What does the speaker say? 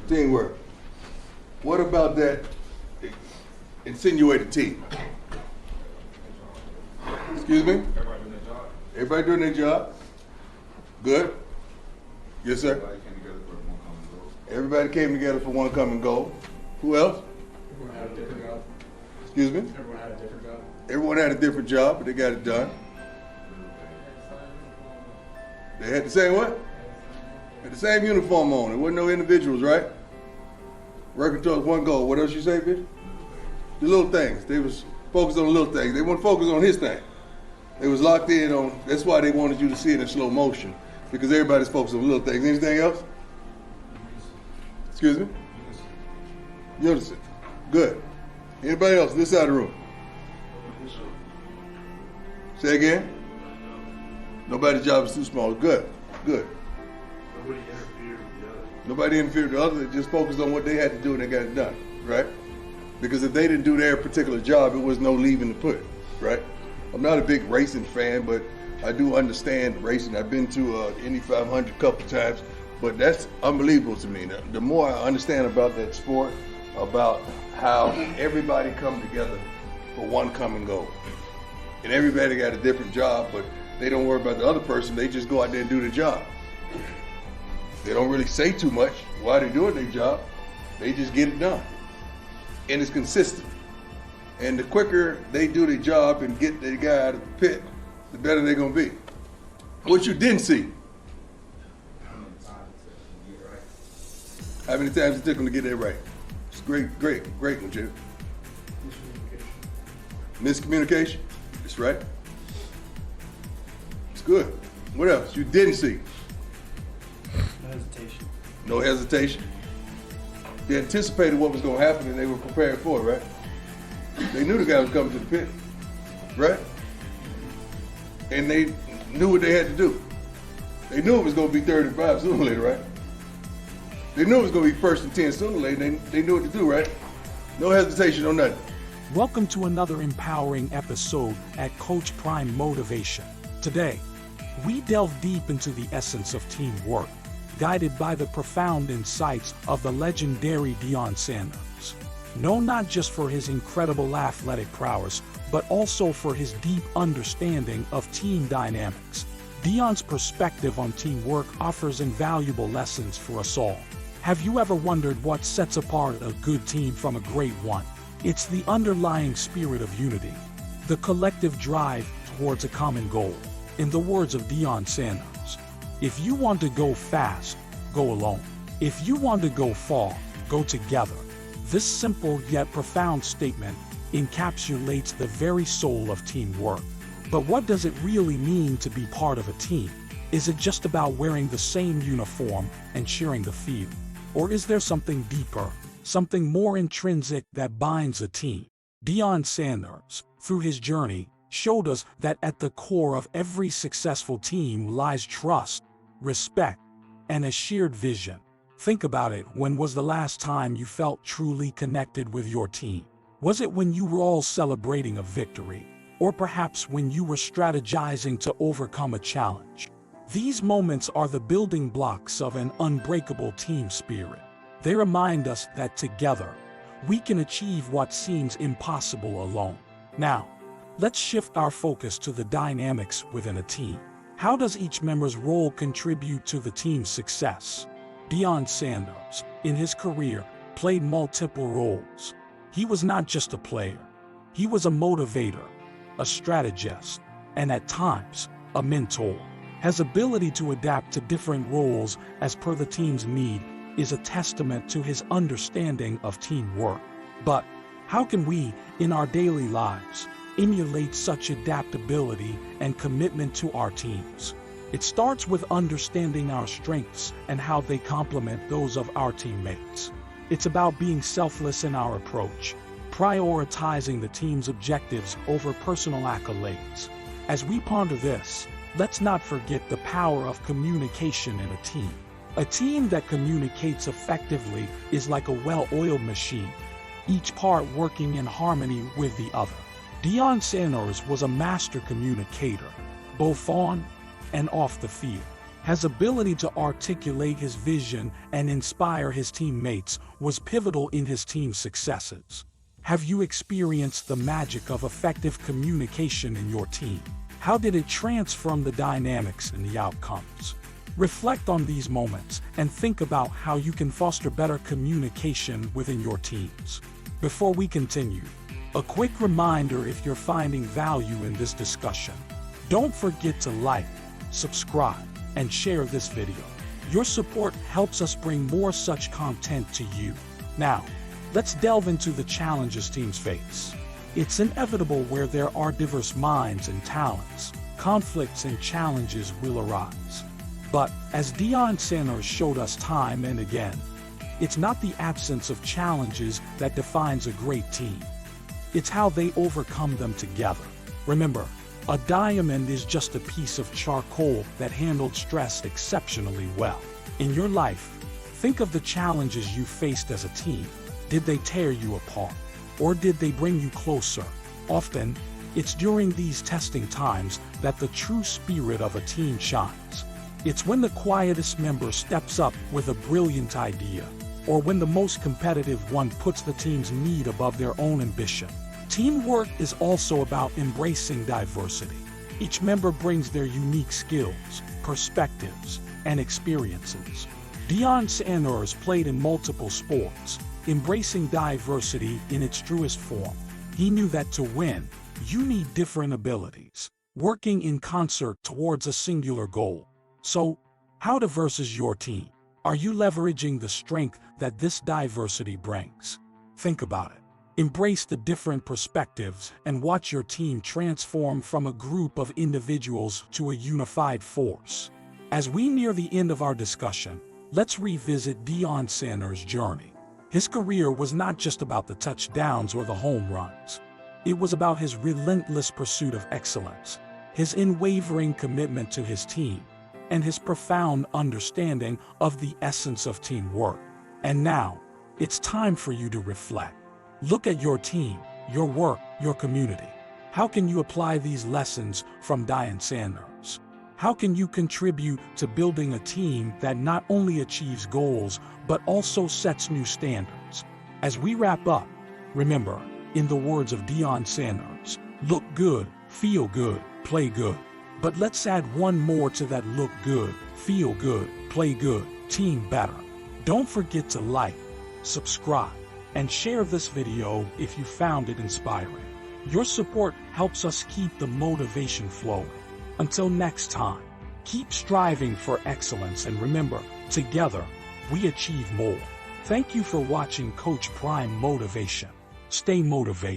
Teamwork. What about that insinuated team? Excuse me? Everybody doing their job. Everybody doing their job? Good? Yes, sir? Everybody came together for one common goal. Everybody came together for one common goal. Who else? Everyone had a different job. Excuse me? Everyone had a different job. Everyone had a different job, but they got it done. They had the same what? Had the same uniform on. There wasn't no individuals, right? Working towards one goal. What else you say, bitch? The little things. They was focused on the little things. They weren't focused on his thing. They was locked in on, that's why they wanted you to see it in slow motion. Because everybody's focused on the little things. Anything else? Excuse me? Unison. Good. Anybody else this side of the room? Say again? Nobody's job is too small. Good. Good. Nobody interfered with the other. Nobody interfered with the other. They just focused on what they had to do and they got it done. Right? Because if they didn't do their particular job, it was no leaving the put. Right? I'm not a big racing fan, but I do understand racing. I've been to Indy 500 a couple times, but that's unbelievable to me. The more I understand about that sport, about how everybody come together for one common goal. And everybody got a different job, but they don't worry about the other person. They just go out there and do the job. They don't really say too much while they're doing their job. They just get it done. And it's consistent. And the quicker they do their job and get their guy out of the pit, the better they're going to be. What you didn't see. How many times it took them to get that right? It's great one, Jim. Miscommunication. That's right. It's good. What else? You didn't see. No hesitation. No hesitation. They anticipated what was going to happen and they were prepared for it, right? They knew the guy was coming to the pit, right? And they knew what they had to do. They knew it was going to be 35 sooner or later, right? They knew it was going to be first and 10 sooner or later. They knew what to do, right? No hesitation, no nothing. Welcome to another empowering episode at Coach Prime Motivation. Today, we delve deep into the essence of teamwork, guided by the profound insights of the legendary Deion Sanders. Known not just for his incredible athletic prowess, but also for his deep understanding of team dynamics. Deion's perspective on teamwork offers invaluable lessons for us all. Have you ever wondered what sets apart a good team from a great one? It's the underlying spirit of unity, the collective drive towards a common goal. In the words of Deion Sanders, if you want to go fast, go alone. If you want to go far, go together. This simple yet profound statement encapsulates the very soul of teamwork. But what does it really mean to be part of a team? Is it just about wearing the same uniform and sharing the field? Or is there something deeper, something more intrinsic that binds a team? Deion Sanders, through his journey, showed us that at the core of every successful team lies trust, respect, and a shared vision. Think about it. When was the last time you felt truly connected with your team? Was it when you were all celebrating a victory? Or perhaps when you were strategizing to overcome a challenge? These moments are the building blocks of an unbreakable team spirit. They remind us that together, we can achieve what seems impossible alone. Now, let's shift our focus to the dynamics within a team. How does each member's role contribute to the team's success? Deion Sanders, in his career, played multiple roles. He was not just a player. He was a motivator, a strategist, and at times, a mentor. His ability to adapt to different roles as per the team's need is a testament to his understanding of teamwork. But how can we, in our daily lives, emulate such adaptability and commitment to our teams? It starts with understanding our strengths and how they complement those of our teammates. It's about being selfless in our approach, prioritizing the team's objectives over personal accolades. As we ponder this, let's not forget the power of communication in a team. A team that communicates effectively is like a well-oiled machine, each part working in harmony with the other. Deion Sanders was a master communicator, both on and off the field. His ability to articulate his vision and inspire his teammates was pivotal in his team's successes. Have you experienced the magic of effective communication in your team? How did it transform the dynamics and the outcomes? Reflect on these moments and think about how you can foster better communication within your teams. Before we continue, a quick reminder: if you're finding value in this discussion, don't forget to like, subscribe, and share this video. Your support helps us bring more such content to you. Now, let's delve into the challenges teams face. It's inevitable where there are diverse minds and talents, conflicts and challenges will arise. But, as Deion Sanders showed us time and again, it's not the absence of challenges that defines a great team. It's how they overcome them together. Remember, a diamond is just a piece of charcoal that handled stress exceptionally well. In your life, think of the challenges you faced as a team. Did they tear you apart? Or did they bring you closer? Often, it's during these testing times that the true spirit of a team shines. It's when the quietest member steps up with a brilliant idea, or when the most competitive one puts the team's need above their own ambition. Teamwork is also about embracing diversity. Each member brings their unique skills, perspectives, and experiences. Deion Sanders played in multiple sports, embracing diversity in its truest form. He knew that to win, you need different abilities, working in concert towards a singular goal. So, how diverse is your team? Are you leveraging the strength that this diversity brings? Think about it. Embrace the different perspectives and watch your team transform from a group of individuals to a unified force. As we near the end of our discussion, let's revisit Deion Sanders' journey. His career was not just about the touchdowns or the home runs. It was about his relentless pursuit of excellence, his unwavering commitment to his team, and his profound understanding of the essence of teamwork. And now, it's time for you to reflect. Look at your team, your work, your community. How can you apply these lessons from Deion Sanders? How can you contribute to building a team that not only achieves goals, but also sets new standards? As we wrap up, remember, in the words of Deion Sanders, look good, feel good, play good. But let's add one more to that: look good, feel good, play good, team better. Don't forget to like, subscribe, and share this video if you found it inspiring. Your support helps us keep the motivation flowing. Until next time, keep striving for excellence, and remember, together, we achieve more. Thank you for watching Coach Prime Motivation. Stay motivated.